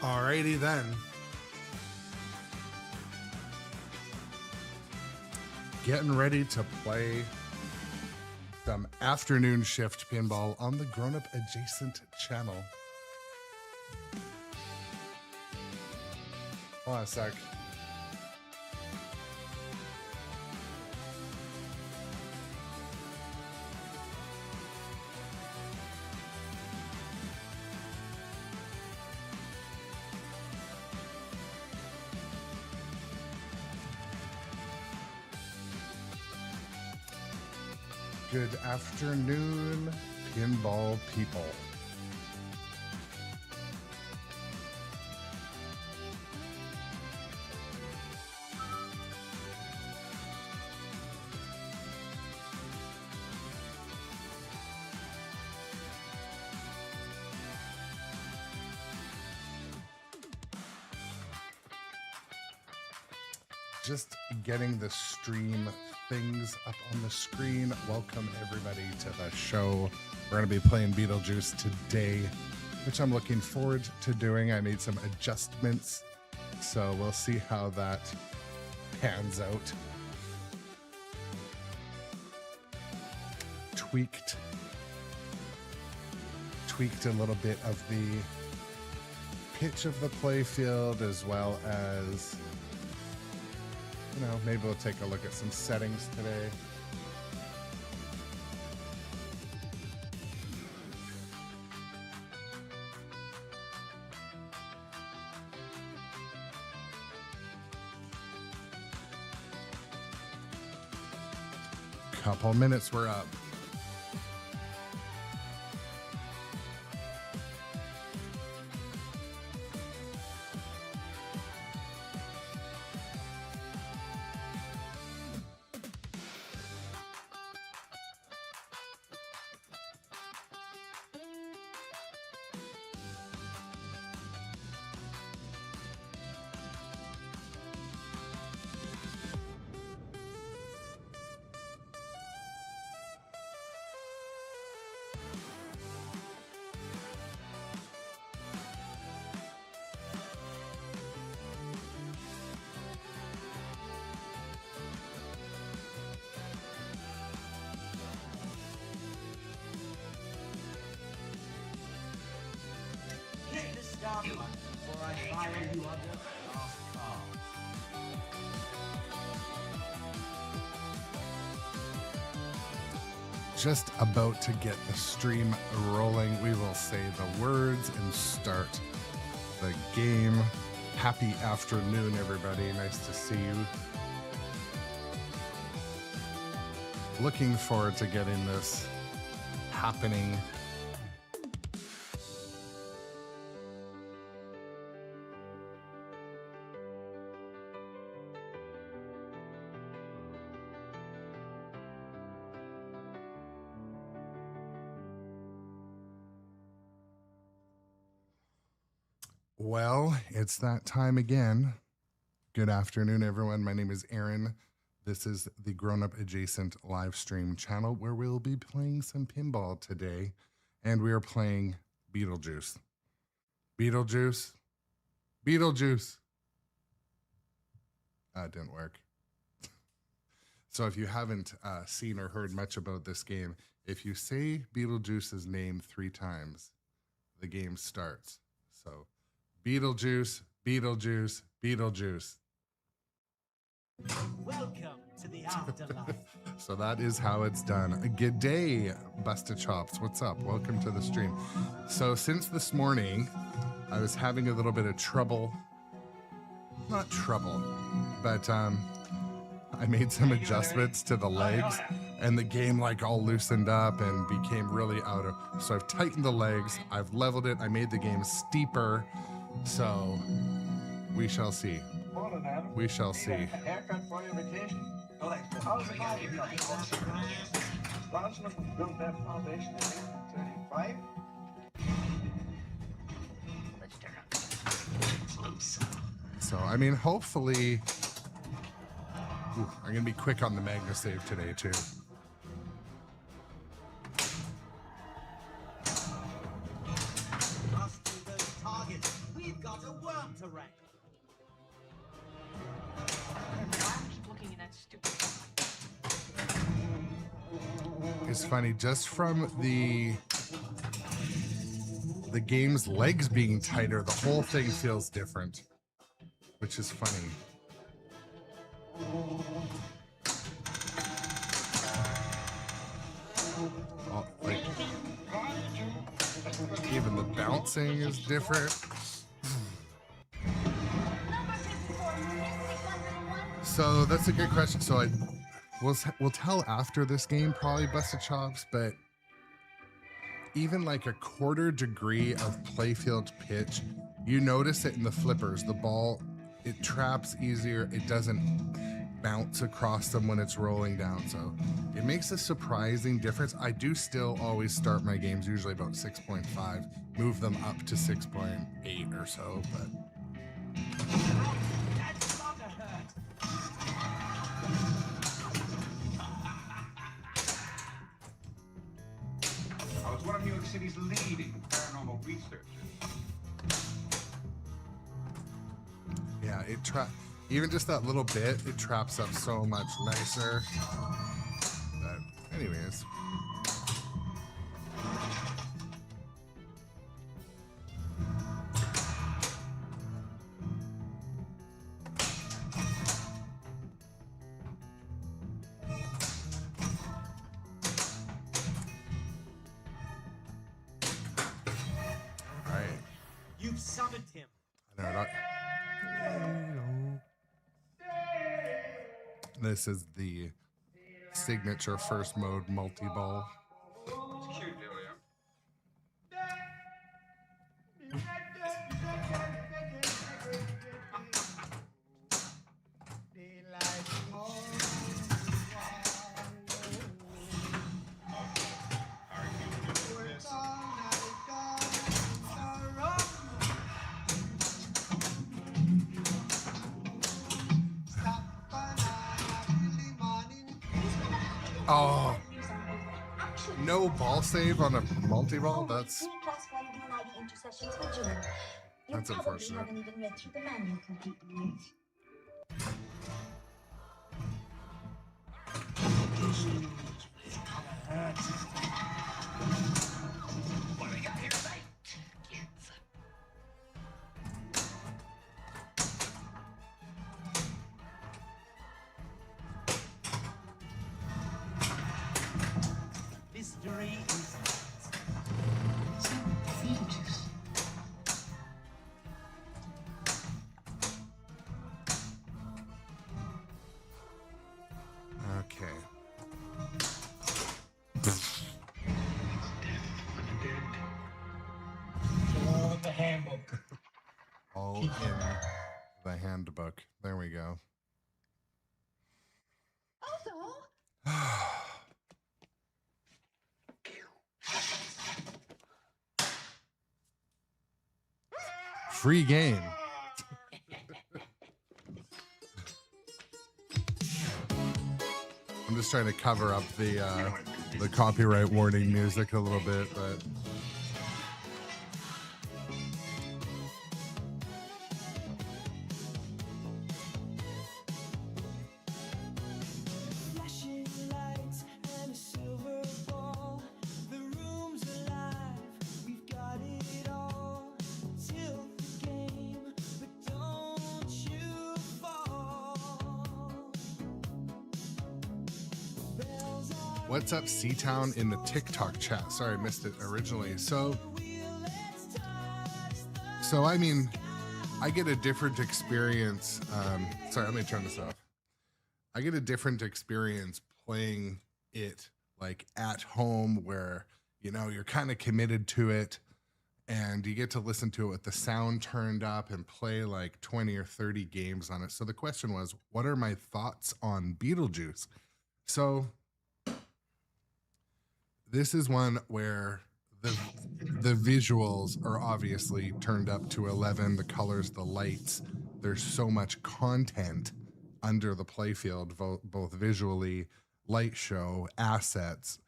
Alrighty then. Getting ready to play some afternoon shift pinball on the grown-up adjacent channel. Hold on a sec. Good afternoon, pinball people. Just getting the stream things up on the screen. Welcome everybody to the show. We're going to be playing Beetlejuice today, which I'm looking forward to doing. I made some adjustments, so we'll see how that pans out. Tweaked a little bit of the pitch of the playfield, as well as, you know, maybe we'll take a look at some settings today. Couple minutes, we're up. Just about to get the stream rolling. We will say the words and start the game. Happy afternoon, everybody. Nice to see you. Looking forward to getting this happening. Well, it's that time again. Good afternoon, everyone. My name is Aaron. This is the Grown Up Adjacent live stream channel where we'll be playing some pinball today. And we are playing Beetlejuice. Beetlejuice. Beetlejuice. That didn't work. So if you haven't seen or heard much about this game, if you say Beetlejuice's name 3 times, the game starts. So Beetlejuice, Beetlejuice, Beetlejuice. Welcome to the afterlife. So that is how it's done. Good day, Busta Chops. What's up? Welcome to the stream. So since this morning, I was having a little bit of trouble. Not trouble, but I made some adjustments to the legs, and the game like all loosened up and became really out of. So I've tightened the legs. I've leveled it. I made the game steeper. So we shall see. We shall see. Haircut for your vacation. How's the body? Launchman built that foundation in 1935. Let's turn up closer. So I mean, hopefully, I'm gonna be quick on the Magna save today too. We've got a correct. Why keep looking at that stupid? It's funny, just from the game's legs being tighter, the whole thing feels different, which is funny. Oh, like, even the bouncing is different. So that's a good question. So we'll tell after this game, probably Busted Chops, but even like a quarter degree of playfield pitch, you notice it in the flippers. The ball, it traps easier. It doesn't bounce across them when it's rolling down. So it makes a surprising difference. I do still always start my games usually about 6.5, move them up to 6.8 or so, but. I was one of New York City's leading paranormal researchers. Yeah, even just that little bit, it traps up so much nicer. But anyways. You've summoned him. I know, this is the signature first mode multi-ball. It's cute, Julia. Oh, no ball save on a multi-ball? That's unfortunate. Haven't even read through the manual completely yet. What do we got here tonight, kids? Mystery is Beetlejuice. Okay. All in the handbook. All in the handbook. There we go. Free game. I'm just trying to cover up the copyright warning music a little bit, but Flashing lights and a silver ball. The room's alive. We've got it all. Till the game, but don't you fall. Bells are what's up, C-Town in the TikTok chat? Sorry, I missed it originally. So I mean, I get a different experience. Sorry, let me turn this off. I get a different experience playing it like at home where, you know, you're kind of committed to it and you get to listen to it with the sound turned up and play like 20 or 30 games on it. So the question was, what are my thoughts on Beetlejuice? So this is one where the visuals are obviously turned up to 11, the colors, the lights. There's so much content under the playfield, both visually, light show, assets,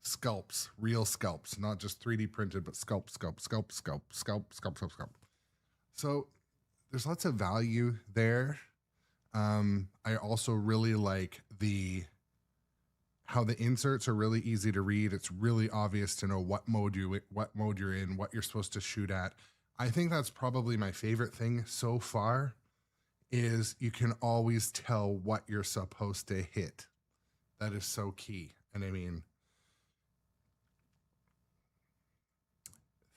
sculpts, real sculpts, not just 3D printed, but sculpt. So there's lots of value there. I also really like how the inserts are really easy to read. It's really obvious to know what mode you're in, what you're supposed to shoot at. I think that's probably my favorite thing so far, is you can always tell what you're supposed to hit. That is so key. And I mean,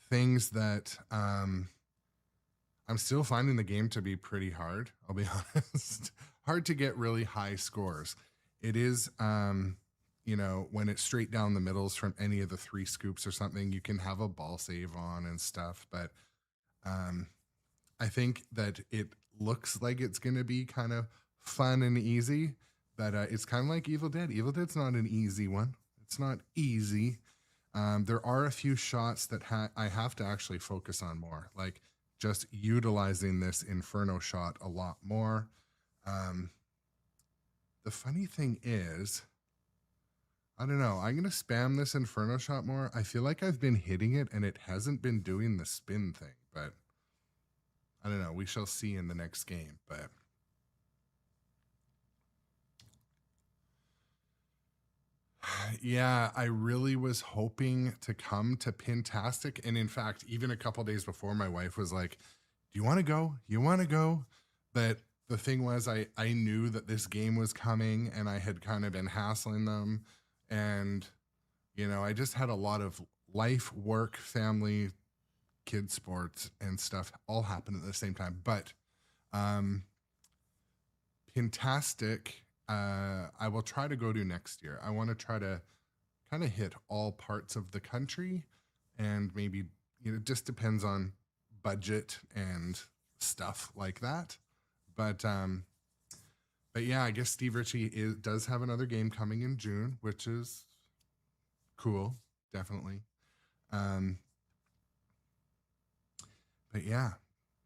things that I'm still finding the game to be pretty hard, I'll be honest. Hard to get really high scores. It is, you know, when it's straight down the middles from any of the 3 scoops or something, you can have a ball save on and stuff. But I think that it looks like it's going to be kind of fun and easy, but it's kind of like Evil Dead. Evil Dead's not an easy one. It's not easy. There are a few shots that I have to actually focus on more, like just utilizing this Inferno shot a lot more. The funny thing is, I don't know, I'm going to spam this Inferno shot more. I feel like I've been hitting it and it hasn't been doing the spin thing, but I don't know. We shall see in the next game, but yeah, I really was hoping to come to Pintastic. And in fact, even a couple days before, my wife was like, do you want to go? You want to go? But the thing was, I knew that this game was coming and I had kind of been hassling them. And, you know, I just had a lot of life, work, family, kids, sports, and stuff all happen at the same time. But Pintastic, I will try to go to next year. I want to try to kind of hit all parts of the country, and maybe, you know, it just depends on budget and stuff like that. But yeah, I guess Steve Ritchie does have another game coming in June, which is cool, definitely. But yeah,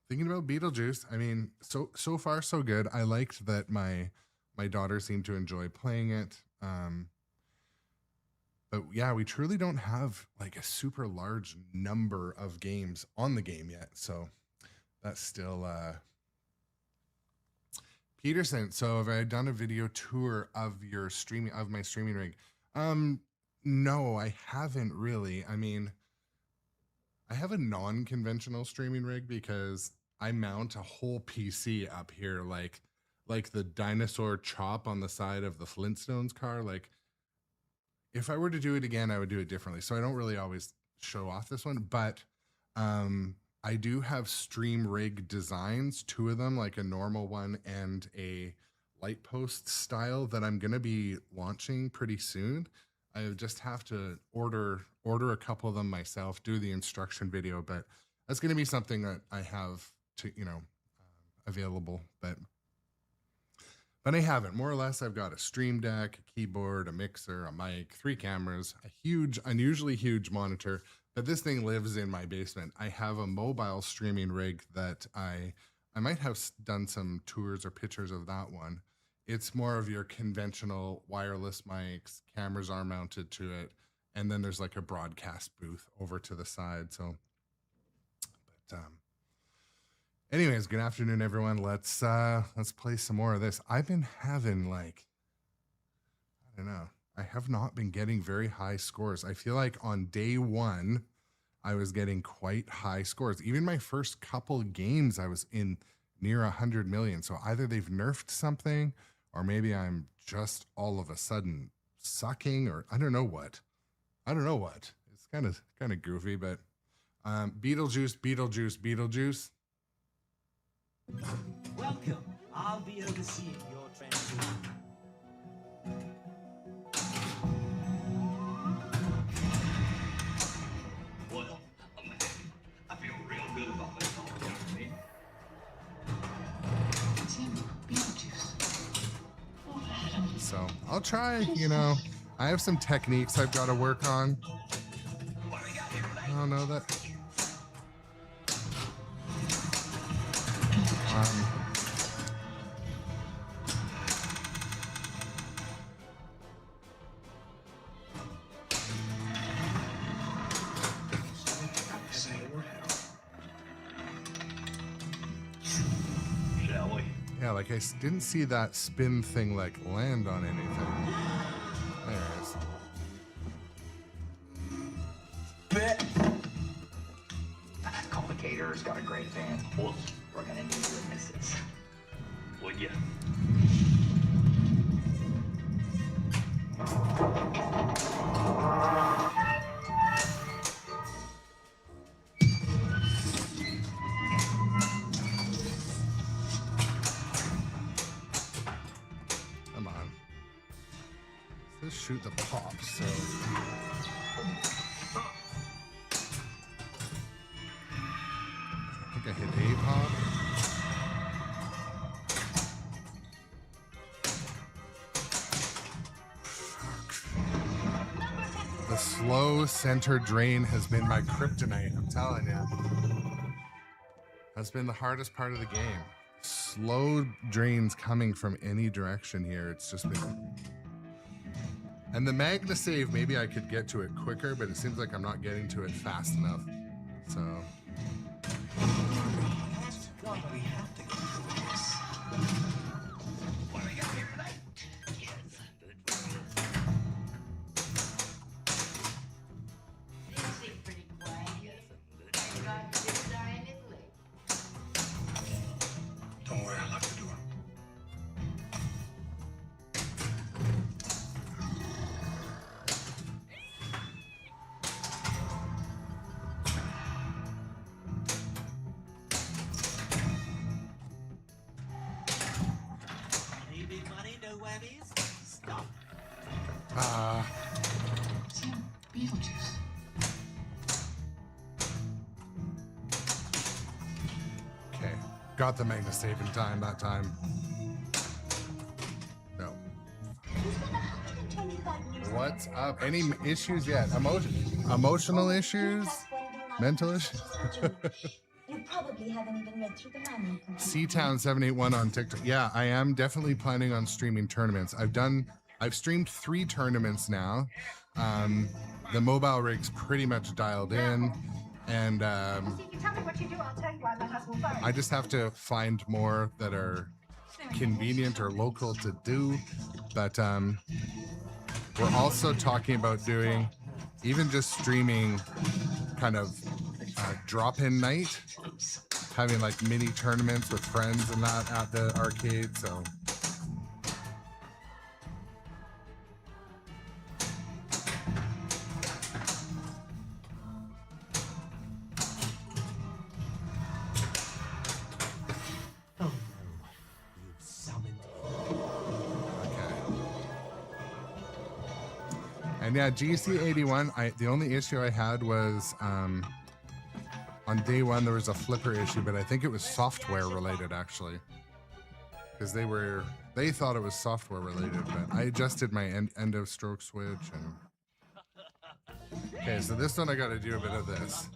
thinking about Beetlejuice, I mean, so far so good. I liked that my daughter seemed to enjoy playing it. But yeah, we truly don't have like a super large number of games on the game yet. So that's still Peterson. So have I done a video tour of your streaming, of my streaming rig? No, I haven't really. I mean, I have a non-conventional streaming rig because I mount a whole PC up here, like the dinosaur chop on the side of the Flintstones car. Like, if I were to do it again, I would do it differently. So I don't really always show off this one, but I do have stream rig designs, 2 of them, like a normal one and a light post style, that I'm going to be launching pretty soon. I just have to order a couple of them myself, do the instruction video, but that's going to be something that I have to, you know, available, but I haven't. More or less, I've got a stream deck, a keyboard, a mixer, a mic, 3 cameras, a huge, unusually huge monitor, but this thing lives in my basement. I have a mobile streaming rig that I might have done some tours or pictures of that one. It's more of your conventional wireless mics, cameras are mounted to it, and then there's like a broadcast booth over to the side. So, but anyways, good afternoon, everyone. Let's play some more of this. I've been having, like, I don't know, I have not been getting very high scores. I feel like on day 1, I was getting quite high scores. Even my first couple games, I was in near 100 million. So either they've nerfed something, or maybe I'm just all of a sudden sucking, or I don't know what. It's kind of goofy, but Beetlejuice. Welcome. I'll be overseeing your transition. Well, I feel real good about this already. It's him, Beetlejuice. Oh, Adam. So I'll try, you know, I have some techniques I've got to work on. What do we got here today? I don't know that. Yeah, like I didn't see that spin thing like land on anything. There it is. Complicator's got a great van. We're gonna need witnesses. Would ya? Come on. Let's shoot the pop, so. I think I hit a pop. The slow center drain has been my kryptonite, I'm telling you. That's been the hardest part of the game. Slow drains coming from any direction here. It's just been... And the Magna save, maybe I could get to it quicker, but it seems like I'm not getting to it fast enough. So... God, we have to get through this. What do we got here tonight? Seems pretty quiet. I got this eye in Italy. Don't worry, I'll lock the door. Any big money, no whammies? Stop. Sam, Beetlejuice. Okay. Got the Magna save in time that time. No. What's up? Any issues yet? Emotional issues? Mental issues? You probably haven't even read through the manual. Seatown781 on TikTok. Yeah, I am definitely planning on streaming tournaments. I've streamed 3 tournaments now. The mobile rig's pretty much dialed in, and If you tell me what you do, I'll tell you why my husband fired. I just have to find more that are convenient or local to do. But we're also talking about doing even just streaming kind of drop-in night, having like mini tournaments with friends and that at the arcade. So Oh no. You summoned. okay. And yeah, GC81. The only issue I had was on day 1 there was a flipper issue, but I think it was software related actually, because they thought it was software related, but I adjusted my end of stroke switch and. Okay, so this one I got to do a bit of this.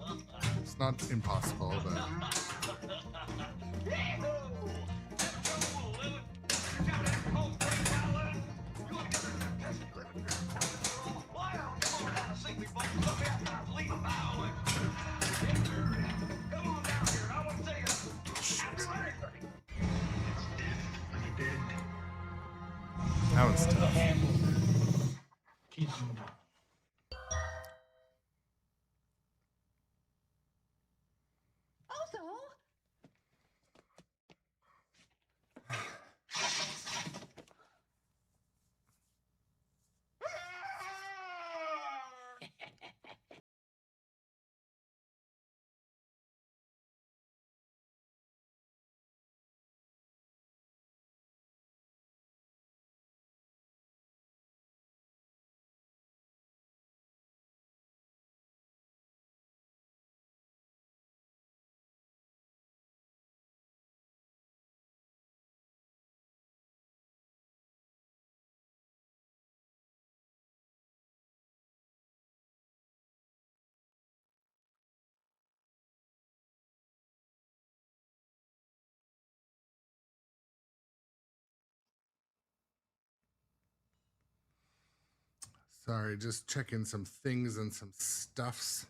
It's not impossible, but. That one's tough. Keep moving. Also, Sorry, just checking some things and some stuffs.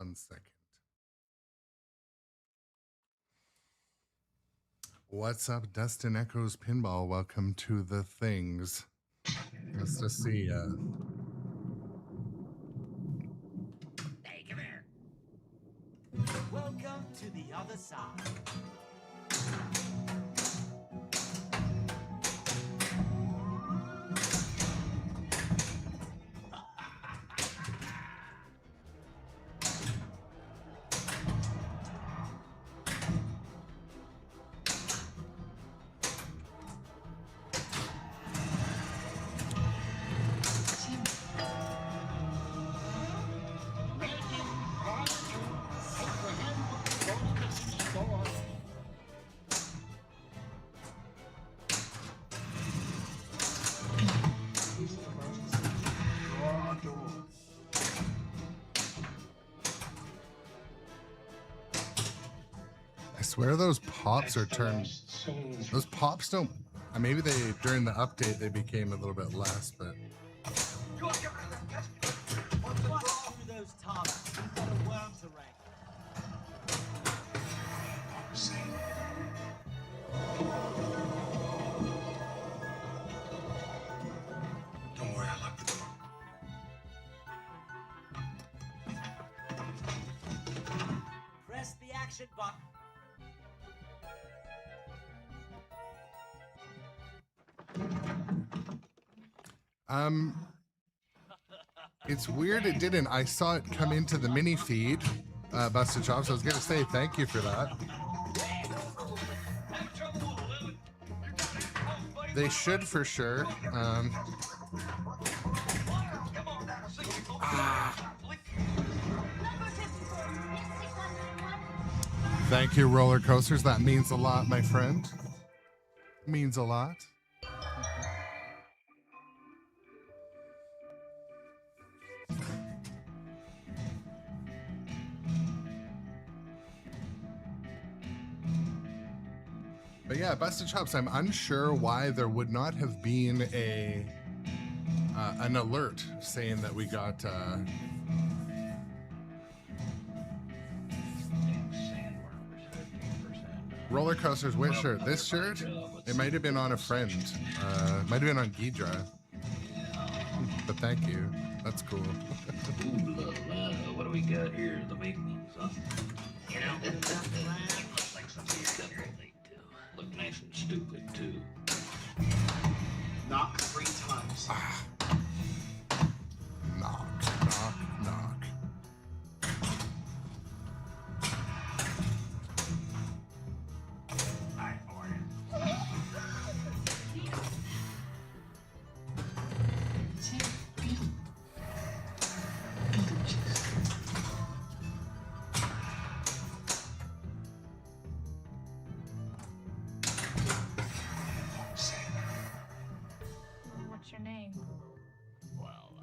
1 second. What's up, Dustin Echoes Pinball? Welcome to the things. Nice to see ya. Hey, come here. Welcome to the other side. I swear those pops are turned. Those pops don't. Maybe they during the update they became a little bit less, but Watch through those targets. We've got a worm to wreck. Don't worry, I locked the door. Press the action button. it's weird it didn't. I saw it come into the mini feed, Busted Chops. I was gonna say thank you for that. They should for sure. Thank you, Roller Coasters. That means a lot, my friend. Means a lot. But yeah, Busted Chops, I'm unsure why there would not have been a an alert saying that we got Sandworm was 15%. Roller Coasters win shirt. This shirt, it might have been on a friend. Might have been on Ghidra. But thank you. That's cool. Ooh la la, what do we got here? The big ones, huh? You know, looks like something they do. Look nice and stupid too. Knock 3 times. Knock, knock, knock. Hi, how are you? What's your name? Well,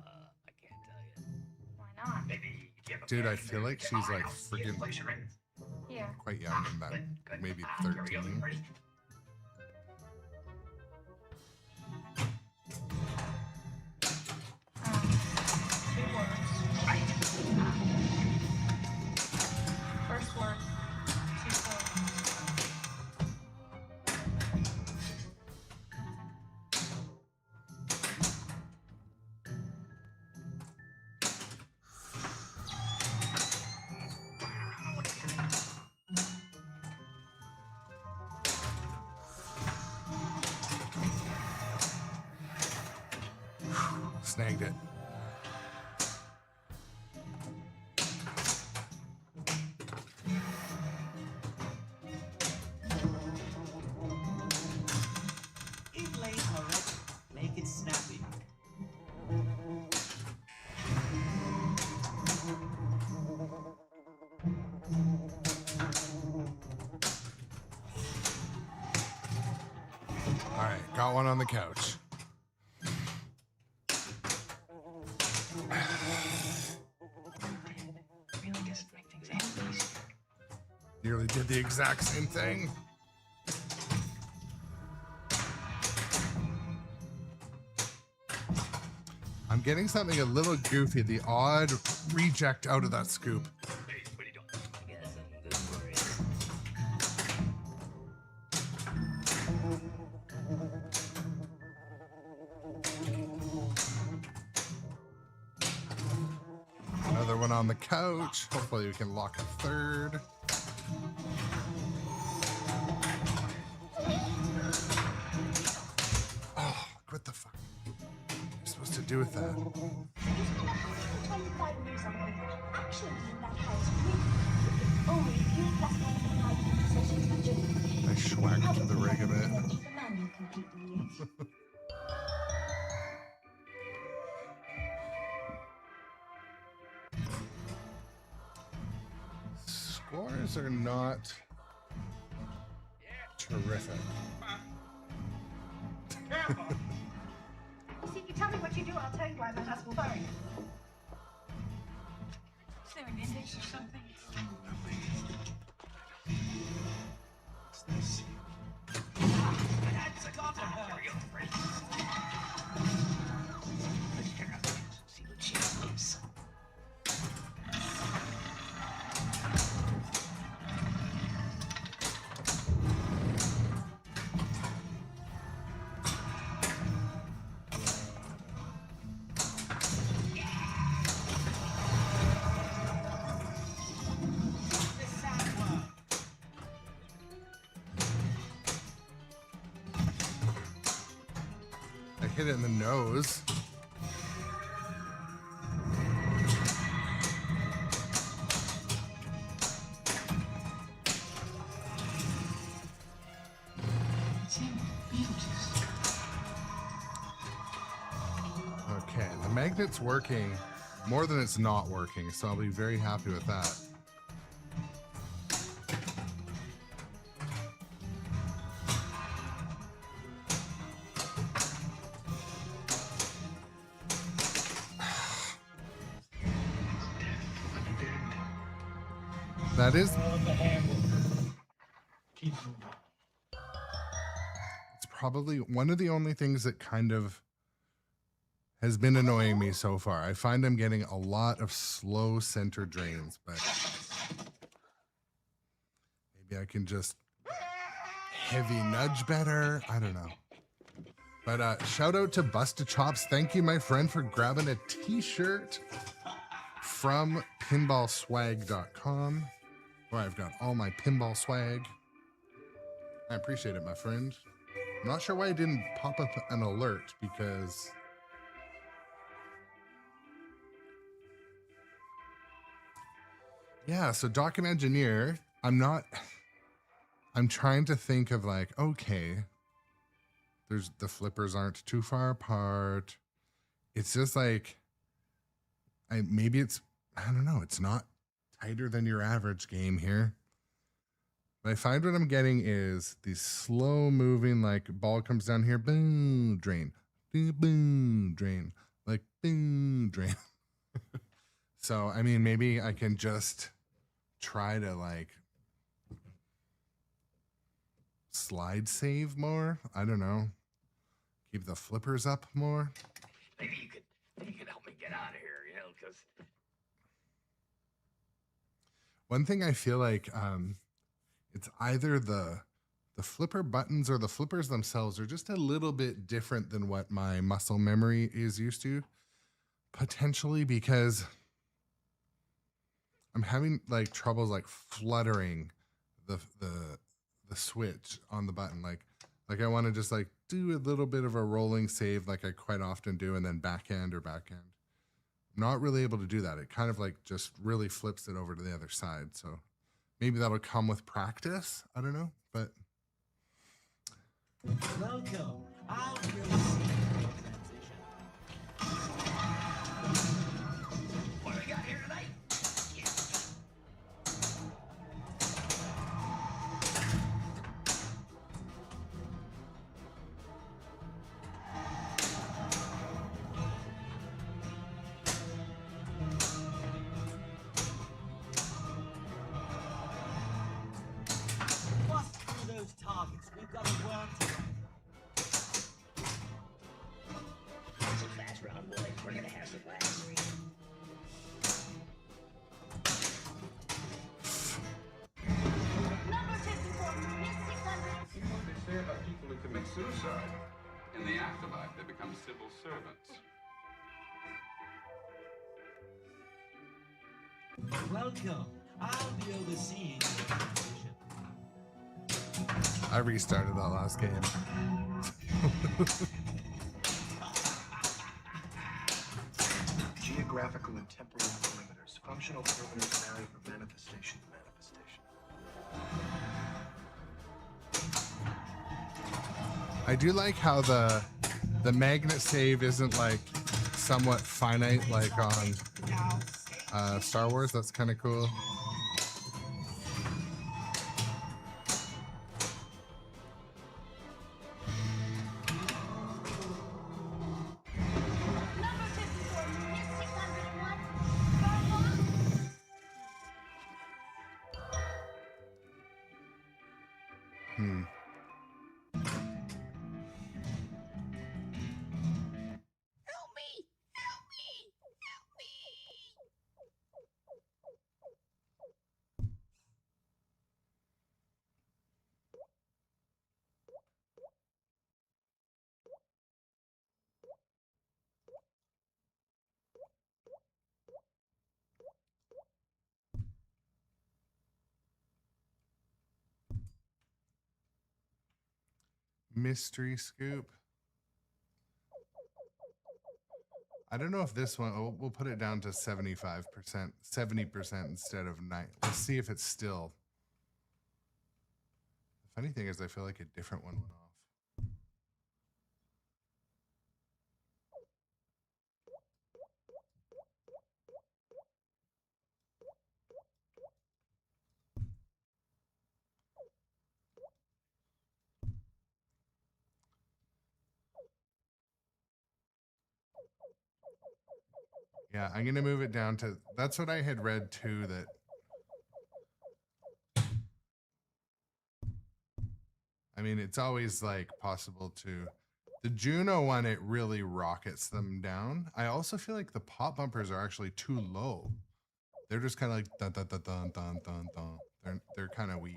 I can't tell you. Why not? Maybe give a Dude, I feel like she's like freaking Here. quite young in that. Maybe 13. Two words. First word. 2 words. Snagged it. Inlay correct. Make it snappy. All right, got one on the couch. Really just make things a little easier. Nearly did the exact same thing. I'm getting something a little goofy. The odd reject out of that scoop. Hey, one on the couch. Hopefully we can lock a third. Oh, what the fuck? What are you supposed to do with that? You spent 125 years on Earth, actually in that house with only you plus one of my possessions with Jimmy. I schwacked the rig a bit. The man you completely with. Scores are not terrific. You see, if you tell me what you do, I'll tell you why my house will fire you. Is there an index or something? That's a goddamn her. Let's check out this. See what she knows. The Sandworm. I hit it in the nose. Okay, the magnet's working more than it's not working, so I'll be very happy with that. That is, it's probably one of the only things that kind of has been annoying me so far. I find I'm getting a lot of slow center drains, but maybe I can just heavy nudge better. I don't know. But shout out to Busta Chops. Thank you, my friend, for grabbing a t-shirt from pinballswag.com, where I've got all my pinball swag. I appreciate it, my friend. I'm not sure why I didn't pop up an alert, because yeah, so Doc and Engineer, I'm trying to think of like, okay, the flippers aren't too far apart. It's just like, maybe it's, I don't know, it's not tighter than your average game here. But I find what I'm getting is these slow moving, like ball comes down here, boom, drain, boom, drain, like boom, drain. So, I mean, maybe I can just try to like slide save more. I don't know. Keep the flippers up more. Maybe you could help me get out of here, you know, because One thing I feel like it's either the flipper buttons or the flippers themselves are just a little bit different than what my muscle memory is used to. Potentially because I'm having like troubles like fluttering the switch on the button. Like I want to just like do a little bit of a rolling save like I quite often do, and then backhand. I'm not really able to do that. It kind of like just really flips it over to the other side. So maybe that'll come with practice. I don't know, but Welcome. I'll really see your transition. what do we got here tonight? Bust through those targets. We've got a worm to wreck. It's a fast round, boys. We're gonna have some laughs. Number 54, Miss 600. You know what they say about people who commit suicide? In the afterlife, they become civil servants. Welcome. I'll be overseeing your transition. I restarted that last game. Geographical and temporal perimeters. Functional perimeters vary from manifestation to manifestation. I do like how the magnet save isn't like somewhat finite like on Star Wars. That's kind of cool. Number 54, Miss 601. Purple. Help me! Help me! Help me! Mystery scoop. I don't know if this one, oh, we'll put it down to 75%, 70% instead of 9. Let's see if it's still. The funny thing is I feel like a different one went off. Yeah, I'm going to move it down to, that's what I had read too, that I mean, it's always like possible to, the Juno one, it really rockets them down. I also feel like the pop bumpers are actually too low. They're just kind of like dun dun dun dun dun dun dun. They're kind of weak.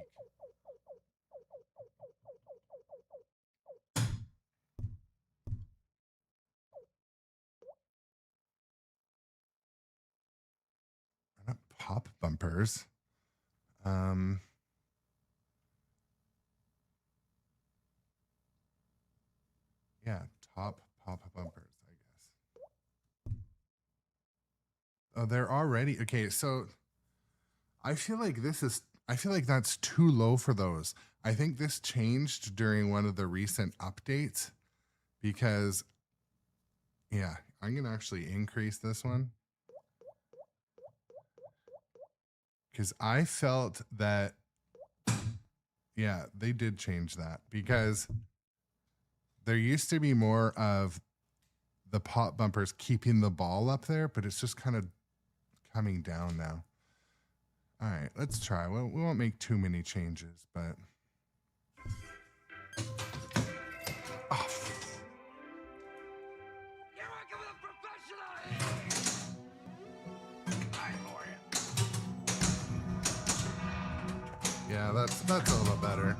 Not pop bumpers. Yeah, top pop bumpers, I guess. Oh, they're already okay. So I feel like I feel like that's too low for those. I think this changed during one of the recent updates because, yeah, I'm going to actually increase this one. Because I felt that, yeah, they did change that because there used to be more of the pop bumpers keeping the ball up there, but it's just kind of coming down now. All right, let's try. Well, we won't make too many changes, but. Oh. You're working with a professional! Yeah, that's a little better.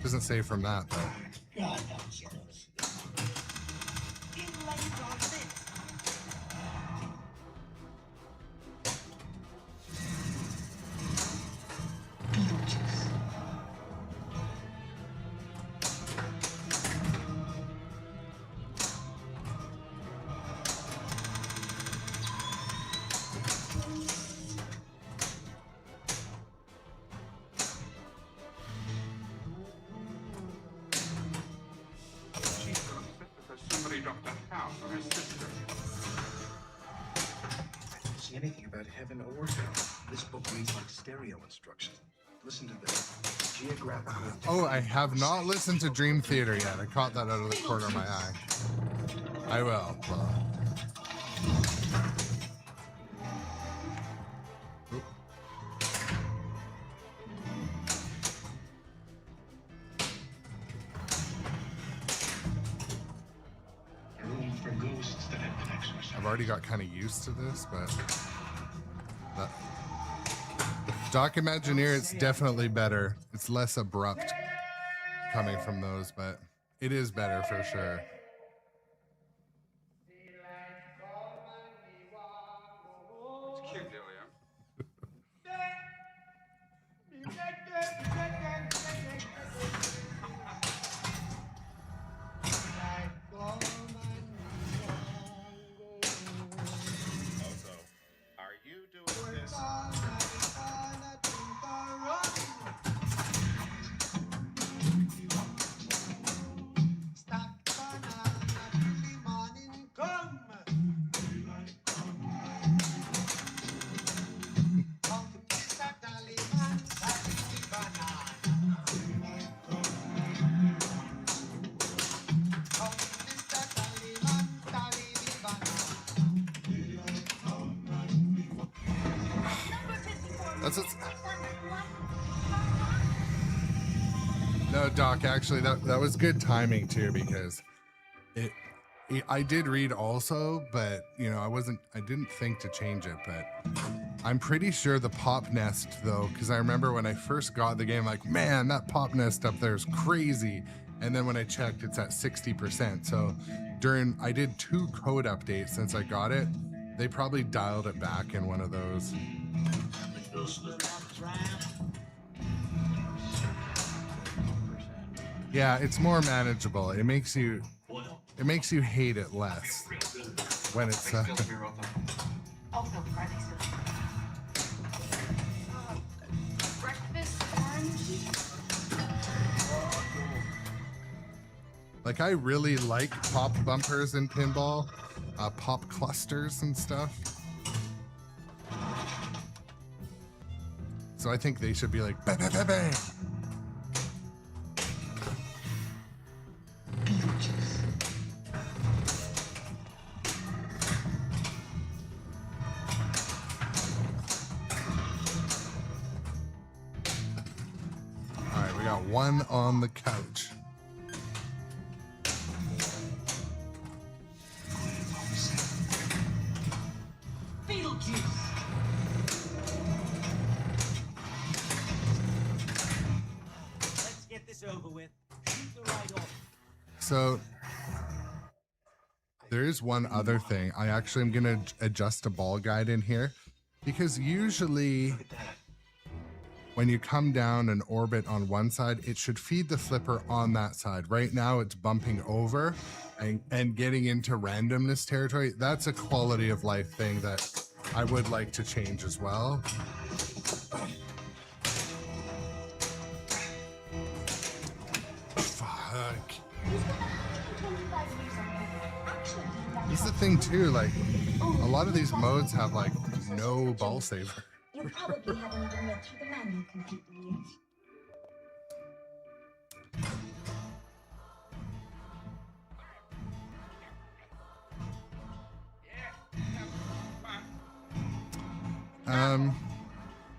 Doesn't save from that though. God, I'm jealous. She's so upset because somebody dropped a house on her sister. I don't see anything about heaven or hell. This book reads like stereo instructions. Listen to this. Geographical. Oh, I have not listened to Dream Theater yet. I caught that out of the corner of my eye. I will. Well. Oop. Room for ghosts that have been exorcised. I've already got kind of used to this, but Doc Imagineer, it's definitely better. It's less abrupt coming from those, but it is better for sure. It's cute, Delia. No, Doc, actually, that was good timing too, because I did read also, but you know, I didn't think to change it, but I'm pretty sure the pop nest though, because I remember when I first got the game, like, man, that pop nest up there is crazy. And then when I checked, it's at 60%. So I did 2 code updates since I got it. They probably dialed it back in one of those. Yeah, it's more manageable. It makes you hate it less when it's Breakfast orange. like, I really like pop bumpers in pinball, pop clusters and stuff. So I think they should be like bang, bang, bang, bang. All right, we got one on the couch. Beetlejuice. Let's get this over with. Shoot the right off. So there is one other thing. I actually am gonna adjust a ball guide in here, because usually when you come down an orbit on one side, it should feed the flipper on that side. Right now it's bumping over and getting into randomness territory. That's a quality of life thing that I would like to change as well. Fuck. This is the thing too, like, a lot of these modes have like no ball saver. You probably haven't even read through the manual completely yet.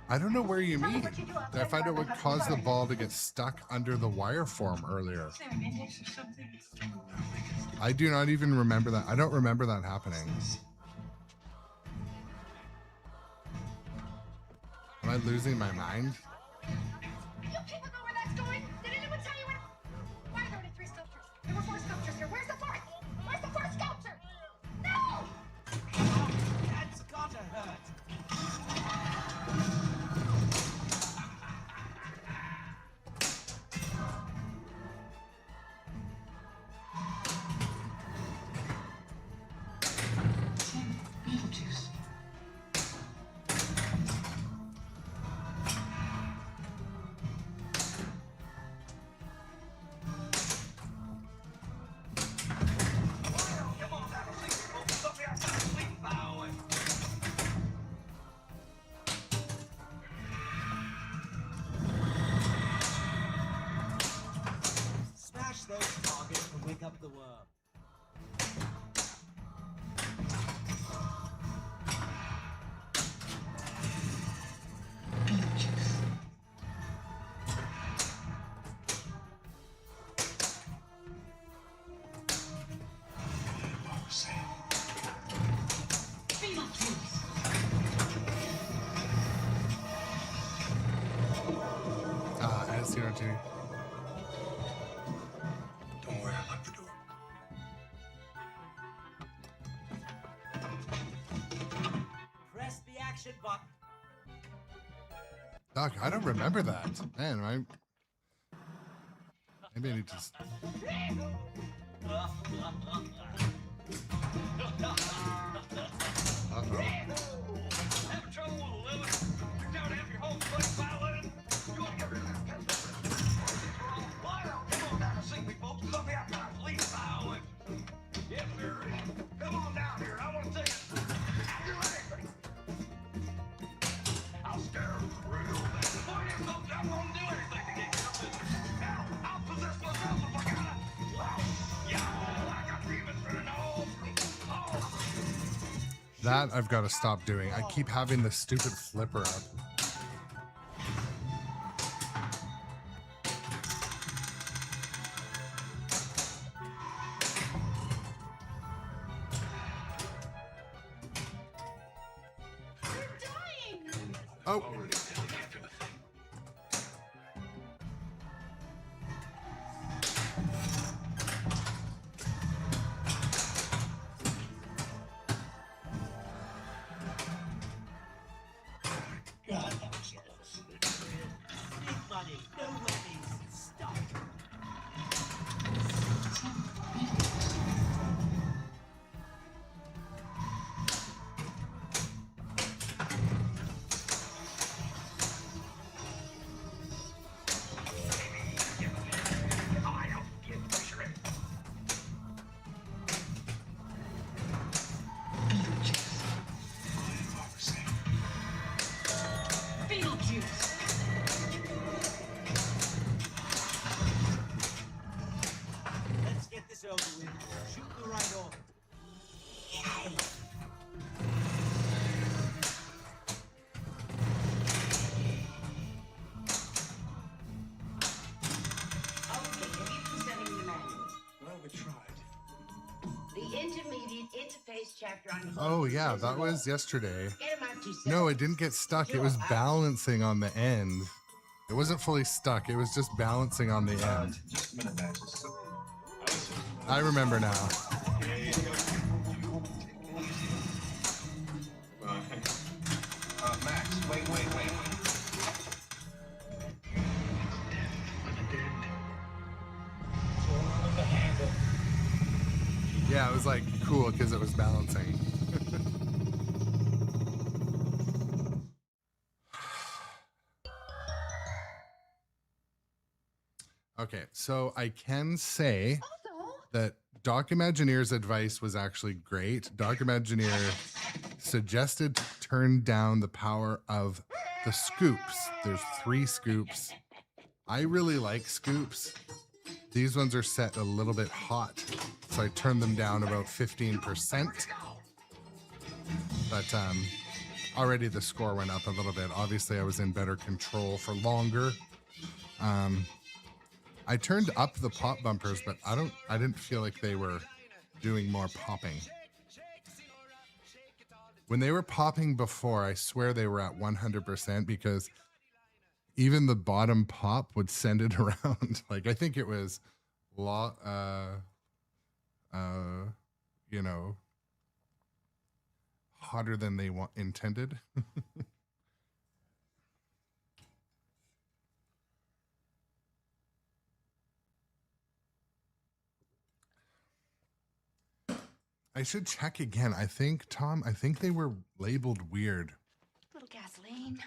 I don't know where you mean. I find it would cause the ball to get stuck under the wire form earlier. I do not even remember that. I don't remember that happening. Am I losing my mind? You people know where that's going? Did anyone tell you where? Why are there only 3 sculptures? There were 4 sculptures here. Where's the 4th? Where's the 4th sculpture? No! That's gotta hurt. Beetlejuice. Smash those targets and wake up the worm. S02. Don't worry, I locked the door. Press the action button. Doc, I don't remember that. Man, maybe I need to... Uh-oh. Having trouble with a living? You're down to have your whole place violated? You want to get rid of that pencil? Come on down and see me, folks. Some of you guys leave violent. Yes, sir. Come on down here. I want to see you. Do anything. I'll scare them real bad. The point is, folks, I won't do anything to get your business. Now, I'll possess myself if I gotta. Wow. Yeah, I got demons running all through. Oh. That I've got to stop doing. I keep having the stupid flipper up. Oh. God, that was close. Big money, no whammies. Stop. Beetlejuice. Let's get this over with. Shoot the right off. Okay, have you been studying the manual? Well, we tried. The intermediate interface chapter on Oh yeah, that was yesterday. Get him out yourself. No, it didn't get stuck. It was balancing on the end. It wasn't fully stuck. It was just balancing on the end. Just a minute, Max. I remember now. Max, wait. Yeah, it was like cool because it was balancing. Okay, so I can say that Doc Imagineer's advice was actually great. Doc Imagineer suggested to turn down the power of the scoops. There's 3 scoops. I really like scoops. These ones are set a little bit hot, so I turned them down about 15%. But already the score went up a little bit. Obviously, I was in better control for longer. I turned up the pop bumpers, but I didn't feel like they were doing more popping. When they were popping before, I swear they were at 100% because even the bottom pop would send it around. Like, I think it was you know, hotter than they intended. I should check again. I think, Tom, they were labeled weird. Little gasoline.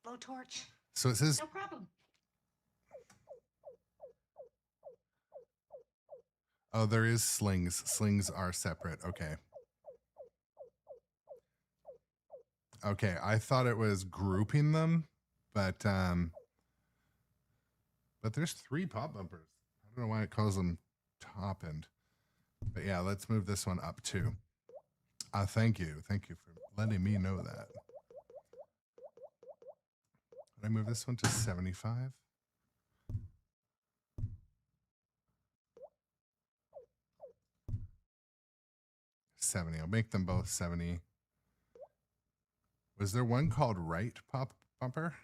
Blowtorch. So it says, No problem. oh, there is slings. Slings are separate. Okay. Okay, I thought it was grouping them, but there's 3 pop bumpers. I don't know why it calls them top end. But yeah, let's move this one up too. Thank you. Thank you for letting me know that. Can I move this one to 75? $70. I'll make them both 70. Was there one called right pop bumper?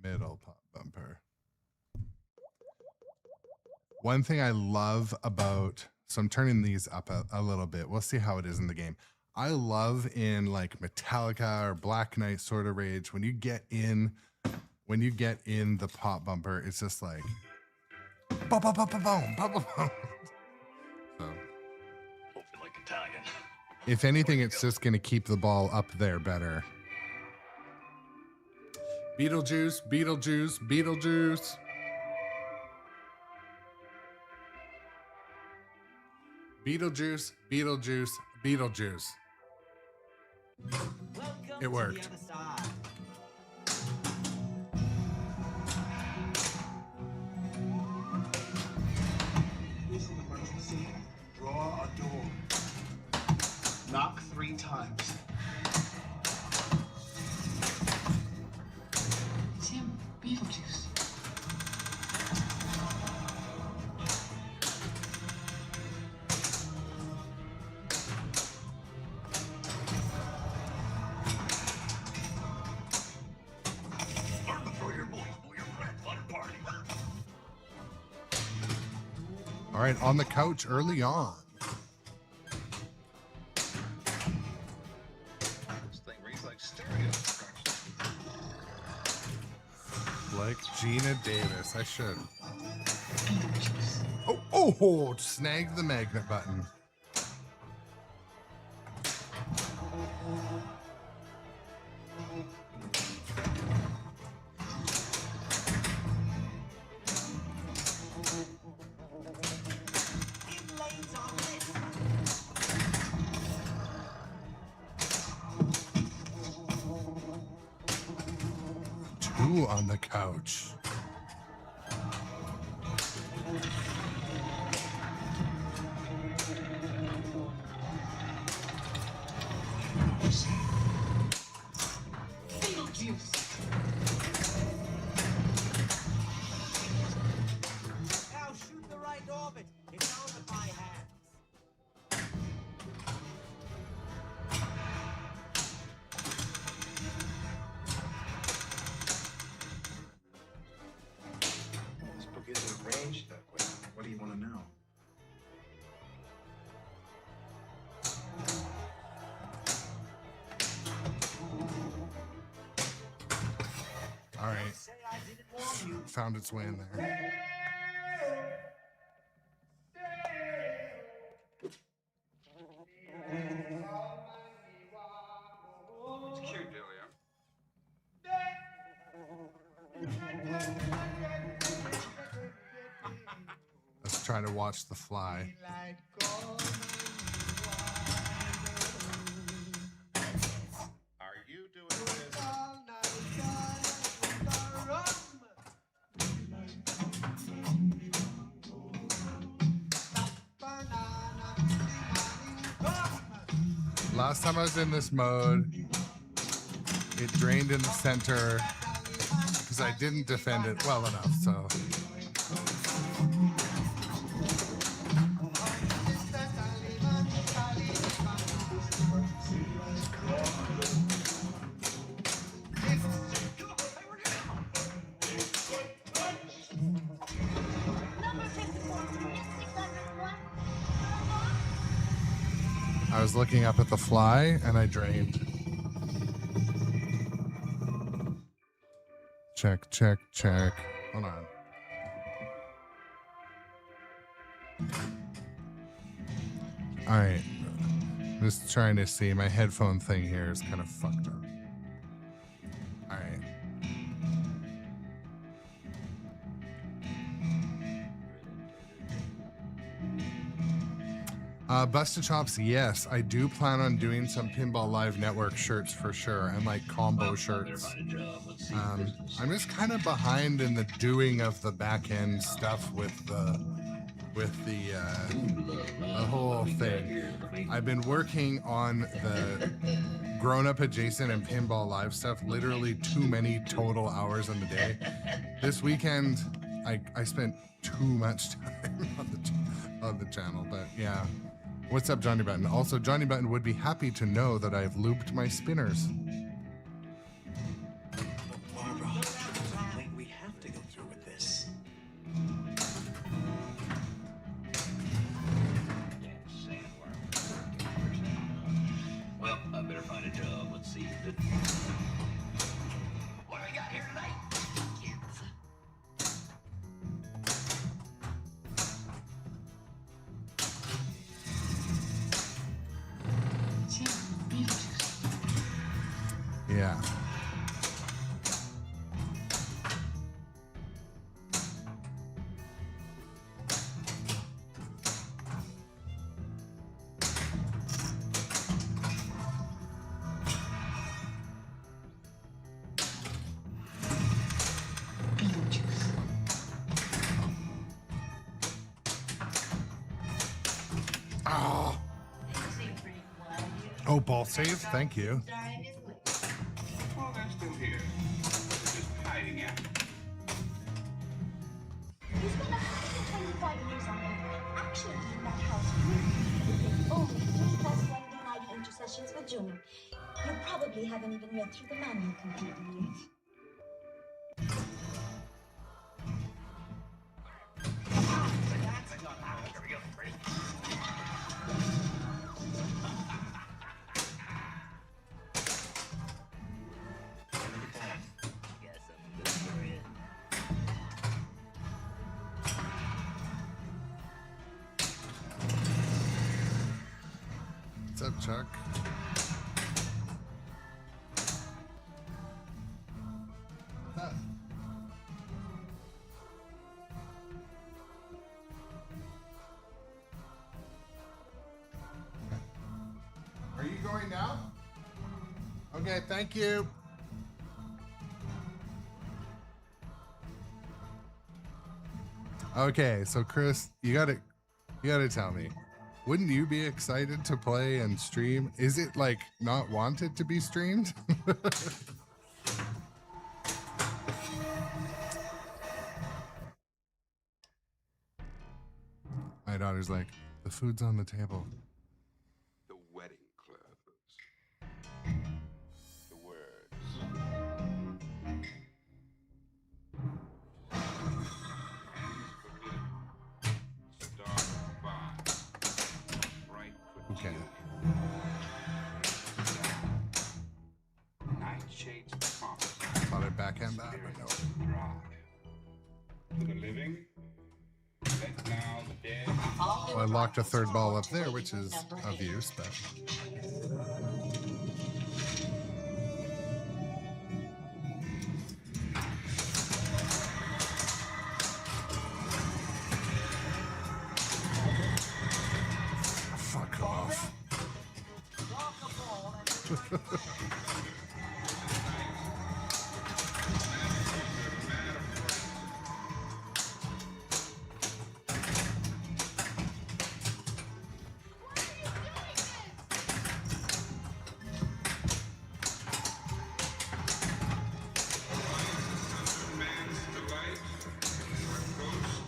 Middle pop bumper. One thing I love about, so I'm turning these up a little bit. We'll see how it is in the game. I love in like Metallica or Black Knight Sword of Rage, when you get in the pop bumper, it's just like boom, boom, boom, boom, boom, boom, boom. So Hope you like Italian. if anything, it's just gonna keep the ball up there better. Beetlejuice, Beetlejuice, Beetlejuice. Beetlejuice, Beetlejuice, Beetlejuice. Welcome It worked. To the other side. This an emergency. Draw a door. Knock 3 times. Tim, Beetlejuice. All right, on the couch early on. This thing reads like stereo. Like Gina Davis. I should. Oh, snagged the magnet button. Two on the couch. Now shoot the right orbit. It's out of my hands. This book isn't arranged that way. What do you want to know? All right, Say I didn't warn you. found its way in there. It's cute, Julia. Let's try to watch The Fly. Are you doing this? Last time I was in this mode, it drained in the center because I didn't defend it well enough, so. Number 54, Mystic Leopard 1. I was looking up at The Fly and I drained. Check, check, check. Hold on. All right. I'm just trying to see. My headphone thing here is kind of fucked up. All right. Busted Chops, yes, I do plan on doing some Pinball Live Network shirts for sure, and like combo shirts. I'm just kind of behind in the doing of the back end stuff with the whole thing. I've been working on the Grown Up Adjacent and Pinball Live stuff literally too many total hours in the day. This weekend, I spent too much time on the channel, but yeah. What's up, Johnny Button? Also, Johnny Button would be happy to know that I've looped my spinners. Barbara, wait, we have to go through with this. Sandworm. Well, I better find a job. Let's see. What do we got here tonight? Yeah. Oh. Oh, ball save. Thank you. Well, they're still here. They're just hiding out. You spent 125 years on it. Actually, in that house, with only 3 plus 1 D90 intercessions for Junior. You probably haven't even read through the manual completely yet. That's not how up, Chuck? What's up? Are you going now? Okay, thank you. Okay, so Chris, you gotta tell me, wouldn't you be excited to play and stream? Is it like not wanted to be streamed? My daughter's like, the food's on the table. The wedding clothes. The words. Start by bright Okay. Nightshades pump. Thought I'd backhand that, but no. Drive. For the living. Let now the dead. Well, I locked a third ball up there, which is of use, but. Fuck off. Man's delight. Our ghost.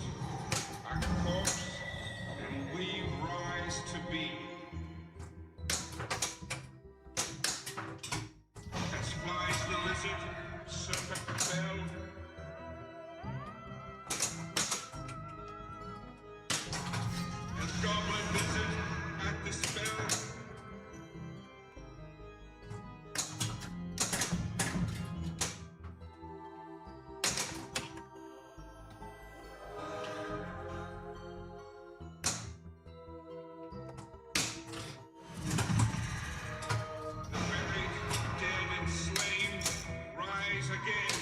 Our corpse. And we rise to be. As flies the lizard, serpent fell. As goblin lizard at the spell. The buried, dead and slain, rise again.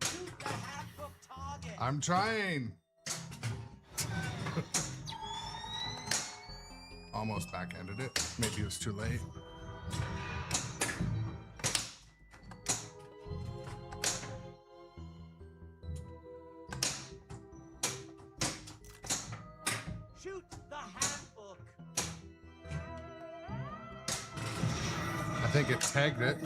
Shoot the half-book target. I'm trying. Almost backhanded it. Maybe it was too late. Shoot the half-book. I think it tagged it.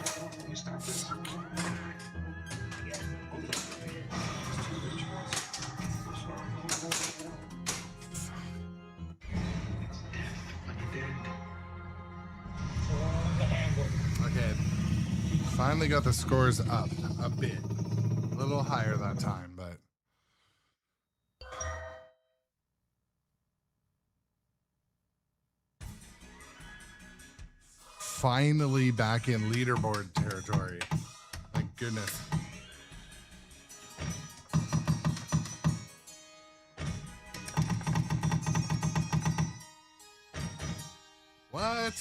Okay. Finally got the scores up a bit. A little higher that time, but. Finally back in leaderboard territory. Thank goodness. What?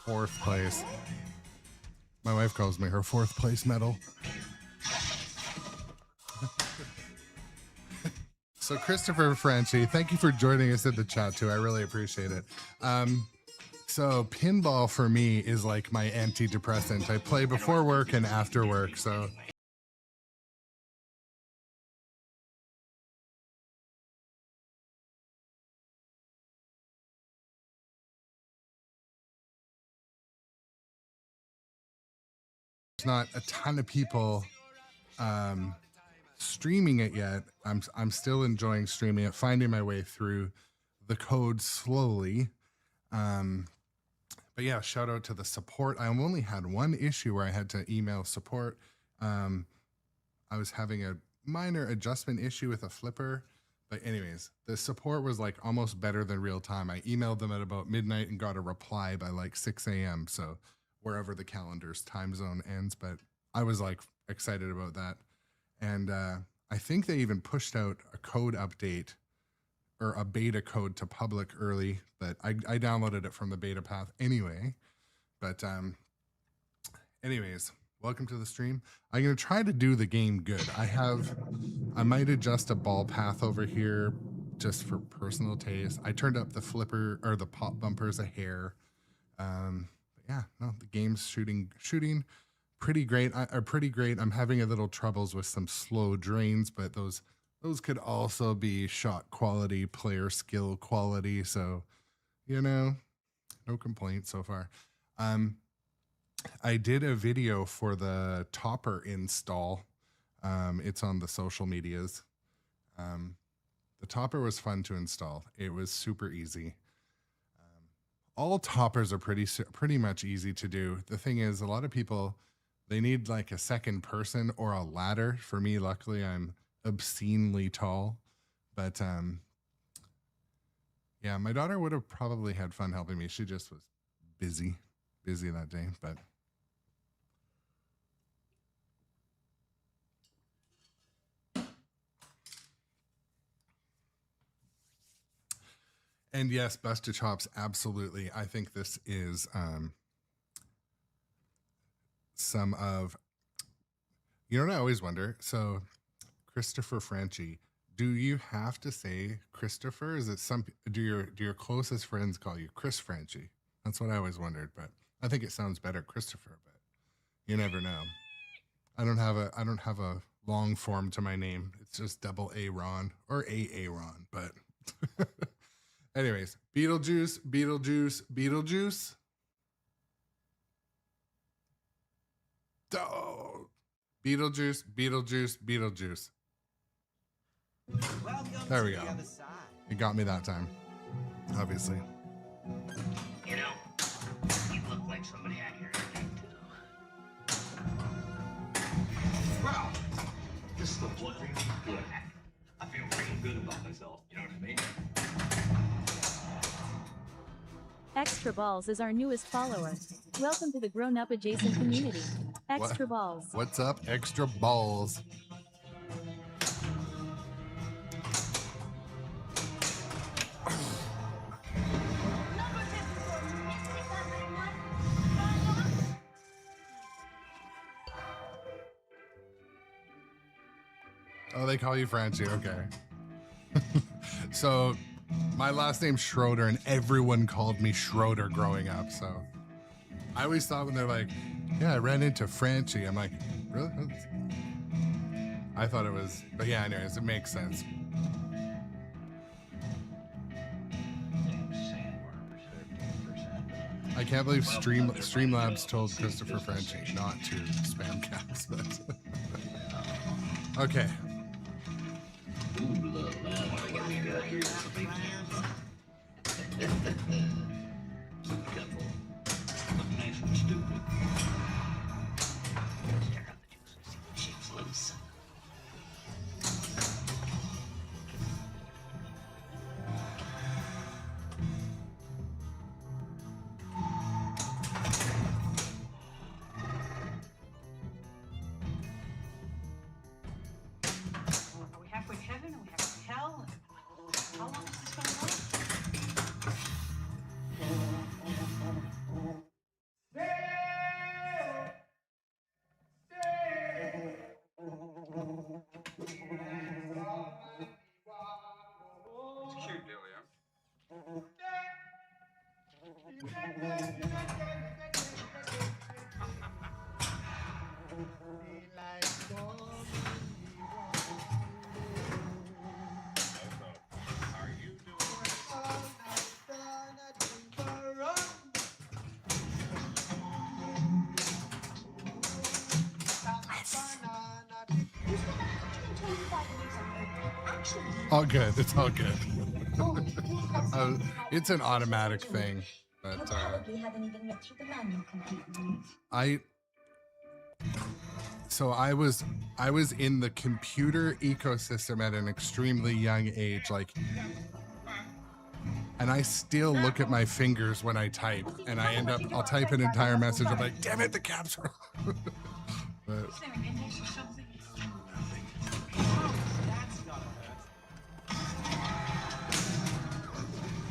Fourth place. My wife calls me her fourth place medal. So Christopher Franchi, thank you for joining us in the chat too. I really appreciate it. So pinball for me is like my antidepressant. I play before work and after work. So there's not a ton of people streaming it yet. I'm still enjoying streaming it, finding my way through the code slowly. But yeah, shout out to the support. I only had one issue where I had to email support. I was having a minor adjustment issue with a flipper. But anyways, the support was like almost better than real time. I emailed them at about midnight and got a reply by like 6 a.m. So wherever the calendar's time zone ends. But I was like, excited about that. And I think they even pushed out a code update or a beta code to public early, but I downloaded it from the beta path anyway. But anyways, welcome to the stream. I'm going to try to do the game good. I might adjust a ball path over here just for personal taste. I turned up the flipper or the pop bumpers a hair. Yeah, no, the game's shooting pretty great. Pretty great. I'm having a little troubles with some slow drains, but those could also be shot quality, player skill quality. So, you know, no complaints so far. I did a video for the topper install. It's on the social medias. The topper was fun to install. It was super easy. All toppers are pretty much easy to do. The thing is, a lot of people, they need like a second person or a ladder. For me, luckily, I'm obscenely tall. But yeah, my daughter would have probably had fun helping me. She just was busy that day. But and yes, Busted Chops, absolutely. I think this is some of, you know what I always wonder? So Christopher Franchi, do you have to say Christopher? Is it do your closest friends call you Chris Franchi? That's what I always wondered, but I think it sounds better Christopher, but you never know. I don't have a long form to my name. It's just double A Ron or A Ron, but anyways, Beetlejuice. Oh, Beetlejuice. There we go. It got me that time, obviously. You know, you look like somebody out here too. Wow, this looks really good. I feel really good about myself, you know what I mean? Extra Balls is our newest follower. Welcome to the grown-up adjacent community. Extra Balls. What's up, Extra Balls? Oh, they call you Francie, okay. So my last name's Schroeder and everyone called me Schroeder growing up, so I always thought when they're like, yeah, I ran into Francie, I'm like, really? I thought it was, but yeah, anyways, it makes sense. I can't believe Streamlabs told Christopher Franchi not to spam caps, but okay. Are we halfway to heaven? Are we halfway to hell? How long is this gonna go? It's cute, Delia. Are you All good. It's all good. It's an automatic thing, but You probably haven't even read through the manual completely. So I was in the computer ecosystem at an extremely young age, like, and I still look at my fingers when I type, and I'll type an entire message. I'm like, damn it, the caps are. But Is there an index or something? Oh, that's gotta hurt.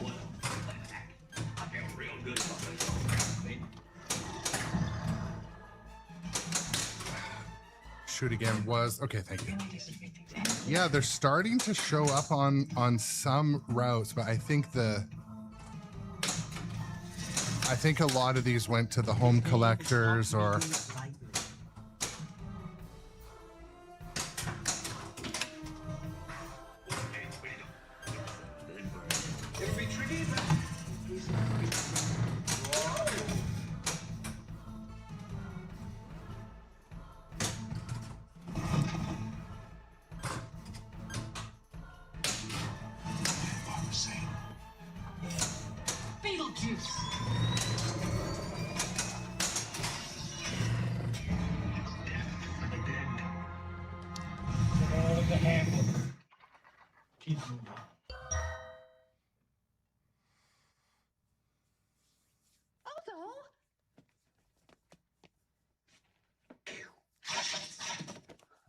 What the heck? I feel real good about this. shoot again was okay. Thank you. Yeah, they're starting to show up on some routes, but I think a lot of these went to the home collectors or. Beetlejuice! Keep moving.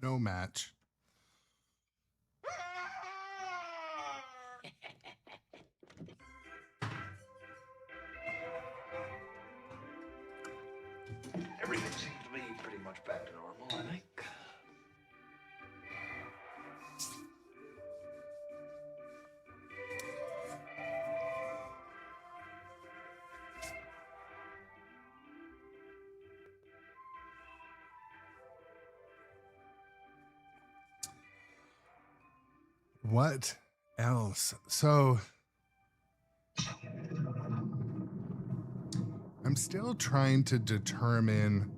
No match. Everything seems to be pretty much back to normal, I think. What else? So I'm still trying to determine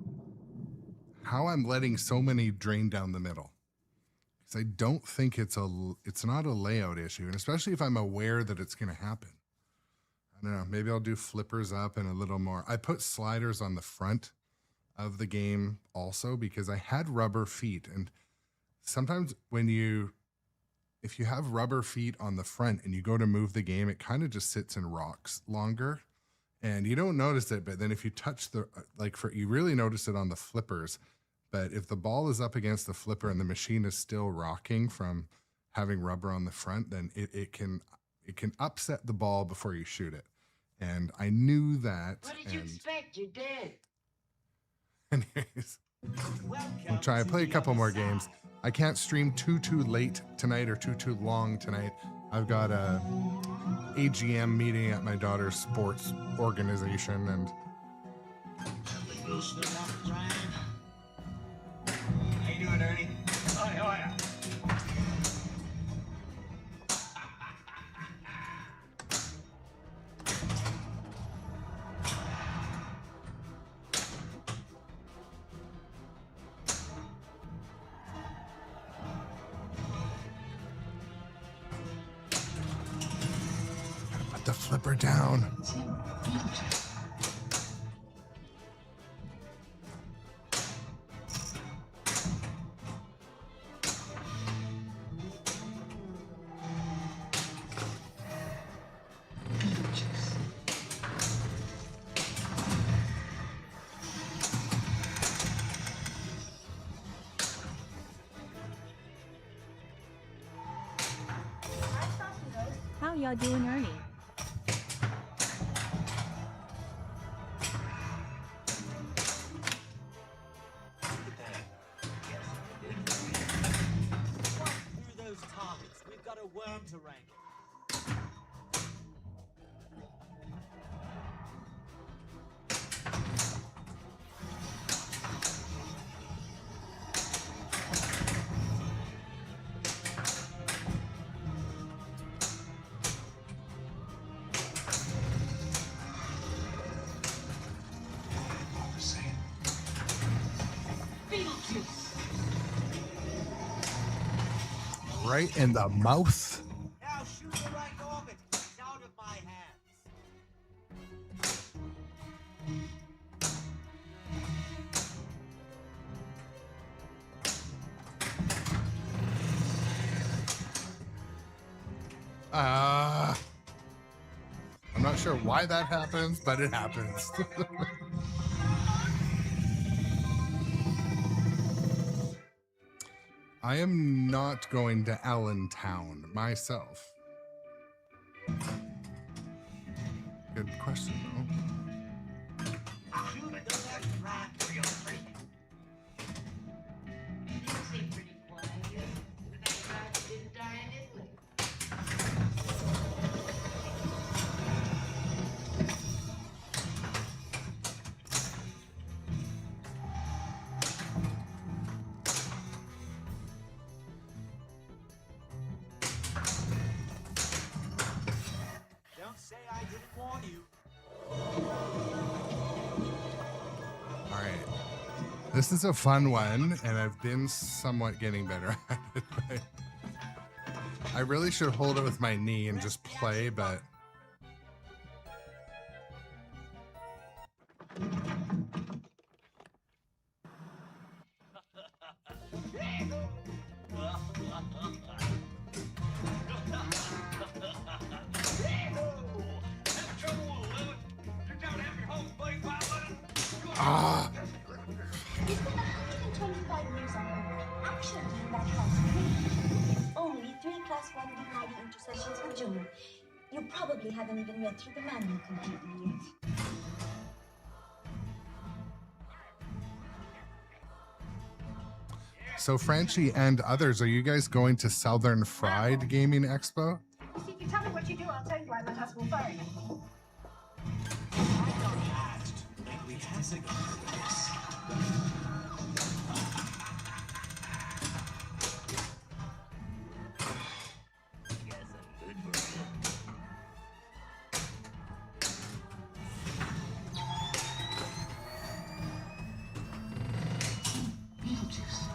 how I'm letting so many drain down the middle. Because I don't think it's not a layout issue, and especially if I'm aware that it's going to happen. I don't know, maybe I'll do flippers up and a little more. I put sliders on the front of the game also because I had rubber feet, and sometimes if you have rubber feet on the front and you go to move the game, it kind of just sits and rocks longer and you don't notice it. But then if you touch you really notice it on the flippers. But if the ball is up against the flipper and the machine is still rocking from having rubber on the front, then it can upset the ball before you shoot it. And I knew that. What did you expect? You did. Anyways, I'll try. I play a couple more games. I can't stream too late tonight or too long tonight. I've got a AGM meeting at my daughter's sports organization, and How you doing, Ernie? Oh, yeah. put the flipper down. How y'all doing, Ernie? Through those targets, we've got a worm to wrangle. Right in the mouth. Now shoot the right orbit. It's out of my hands. I'm not sure why that happens, but it happens. I am not going to Allentown myself. Good question, though. Shoot the left rat. You seem pretty quiet. The bad guys didn't die in Italy. Don't say I didn't warn you. All right. This is a fun one, and I've been somewhat getting better at it. I really should hold it with my knee and just play, but Have trouble with living? You're down to have your home plate violin? ah, You spent 125 years on Earth, actually in that house with me. Only 3 Class 1 D90 intercessions for Junior. You probably haven't even read through the manual completely yet. so Frenchie and others, are you guys going to Southern Fried Gaming Expo? You see, if you tell me what you do, I'll tell you why my husband will fire you. And we has a this. Guess I'm good for you. Beetlejuice.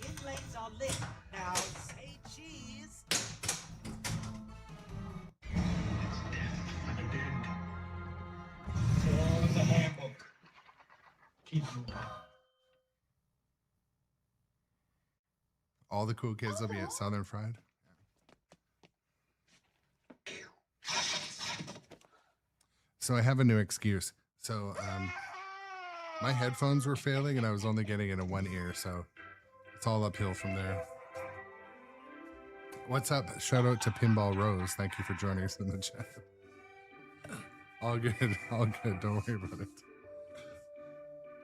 It lanes are lit. Now say cheese. It's death for the dead. All in the handbook. Keep moving. All the cool kids will be at Southern Fried. So I have a new excuse. So my headphones were failing and I was only getting it in one ear, so it's all uphill from there. What's up? Shout out to Pinball Rose. Thank you for joining us in the chat. All good, all good. Don't worry about it.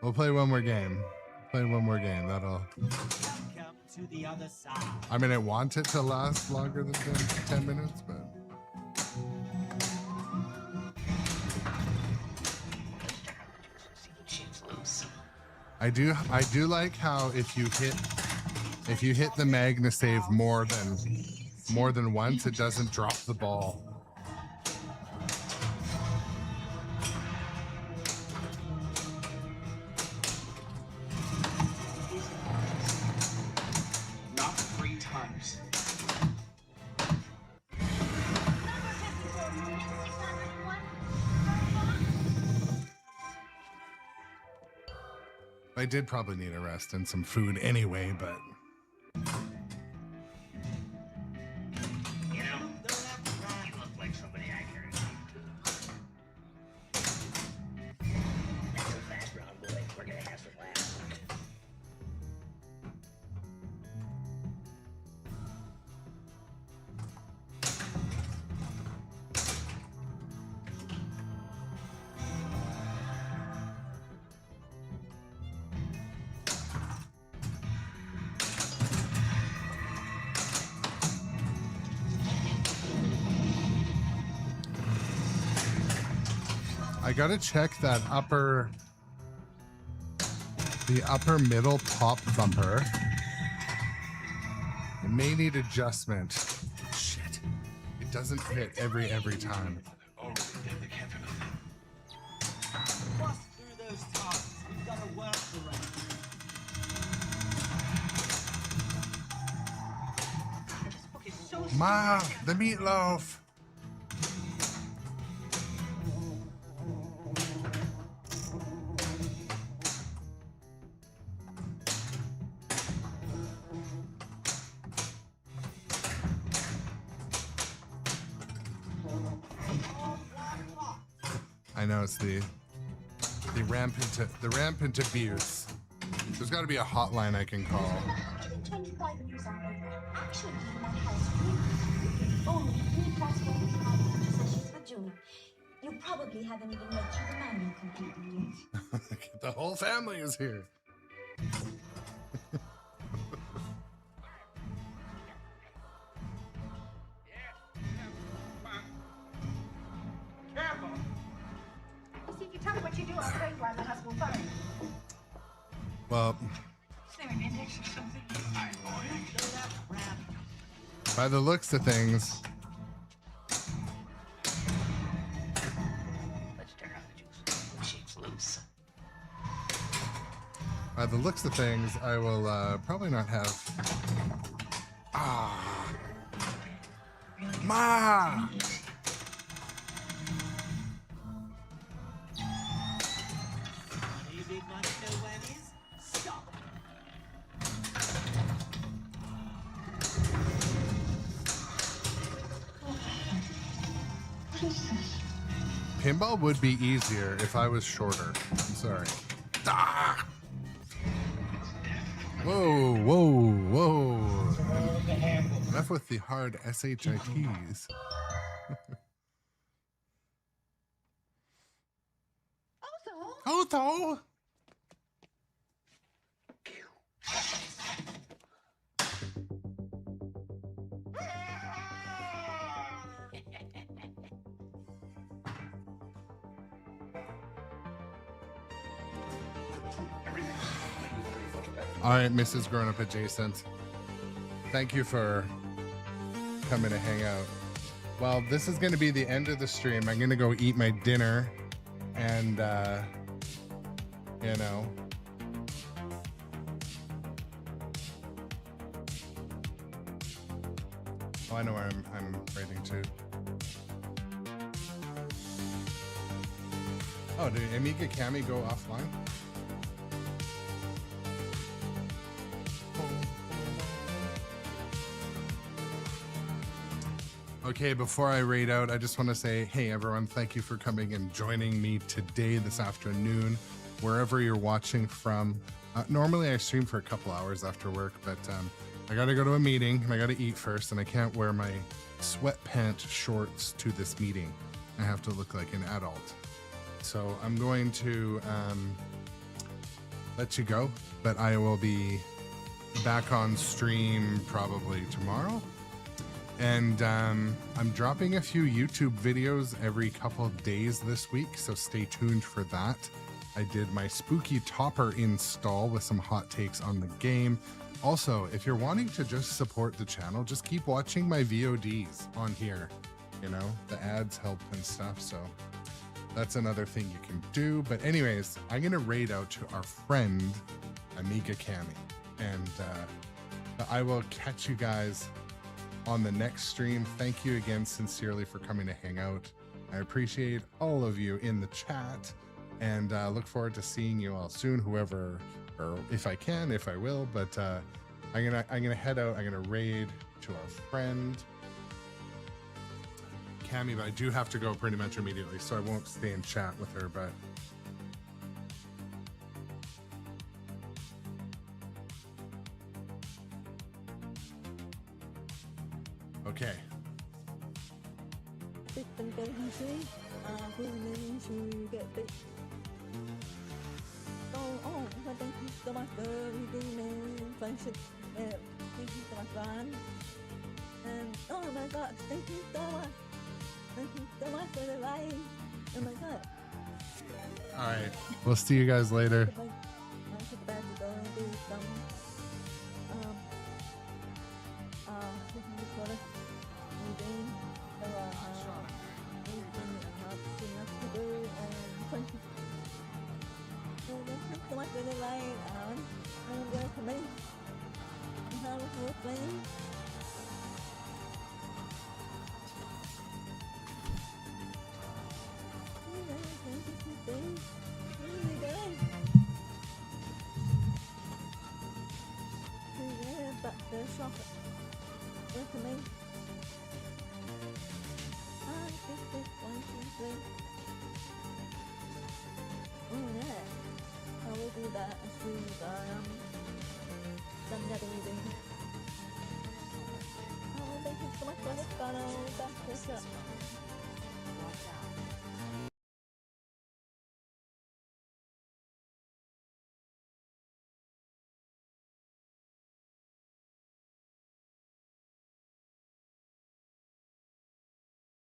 We'll play one more game. Play one more game. That'll. Come to the other side. I mean, I want it to last longer than 10 minutes, but. See the chips loose. I do like how if you hit the Magna save more than once, it doesn't drop the ball. Not 3 times. Number 54 minutes, 601. I did probably need a rest and some food anyway, but You know, you look like somebody I care about. That's a fast round, boy. We're gonna have some laughs. I gotta check that the upper middle pop bumper. It may need adjustment. Shit. It doesn't hit every time. Already did the Kevin. Bust through those tasks. We've got to work the rest. This book is so Ma, the meatloaf. I know it's the rampant abuse. There's got to be a hotline I can call. 125 years on paper. Actually, in that house, you only 3+1 sessions with Junior. You probably haven't even read through the manual completely yet. The whole family is here. Careful. You see, if you tell me what you do, I'll tell you why the house will fire you. Well, Is there an index or something? by the looks of things, Let's turn on the juice. She's loose. by the looks of things, I will probably not have. Ah, Ma. You big want to know where it is? Stop. Pinball would be easier if I was shorter. I'm sorry. Ah! Whoa, whoa, whoa. Enough with the hard SHITs. Otho! All right, Mrs. Grown Up Adjacent. Thank you for coming to hang out. Well, this is going to be the end of the stream. I'm going to go eat my dinner and, you know. Oh, I know where I'm writing to. Oh, did Amiga Cami go offline? Okay, before I raid out, I just want to say, hey everyone, thank you for coming and joining me today, this afternoon, wherever you're watching from. Normally I stream for a couple hours after work, but I gotta go to a meeting and I gotta eat first, and I can't wear my sweatpant shorts to this meeting. I have to look like an adult. So I'm going to let you go, but I will be back on stream probably tomorrow. And I'm dropping a few YouTube videos every couple of days this week, so stay tuned for that. I did my spooky topper install with some hot takes on the game. Also, if you're wanting to just support the channel, just keep watching my VODs on here. You know, the ads help and stuff, so that's another thing you can do. But anyways, I'm gonna raid out to our friend Amiga Cami, and I will catch you guys on the next stream. Thank you again sincerely for coming to hang out. I appreciate all of you in the chat, and look forward to seeing you all soon, whoever, or if I can, if I will. But I'm gonna head out. I'm gonna raid to our friend Cami, but I do have to go pretty much immediately, so I won't stay in chat with her. But okay. Oh my god, thank you so much. Thank you so much for the ride. Oh my god. All right. We'll see you guys later. Oh, thank you so much for the follow. That's what's up.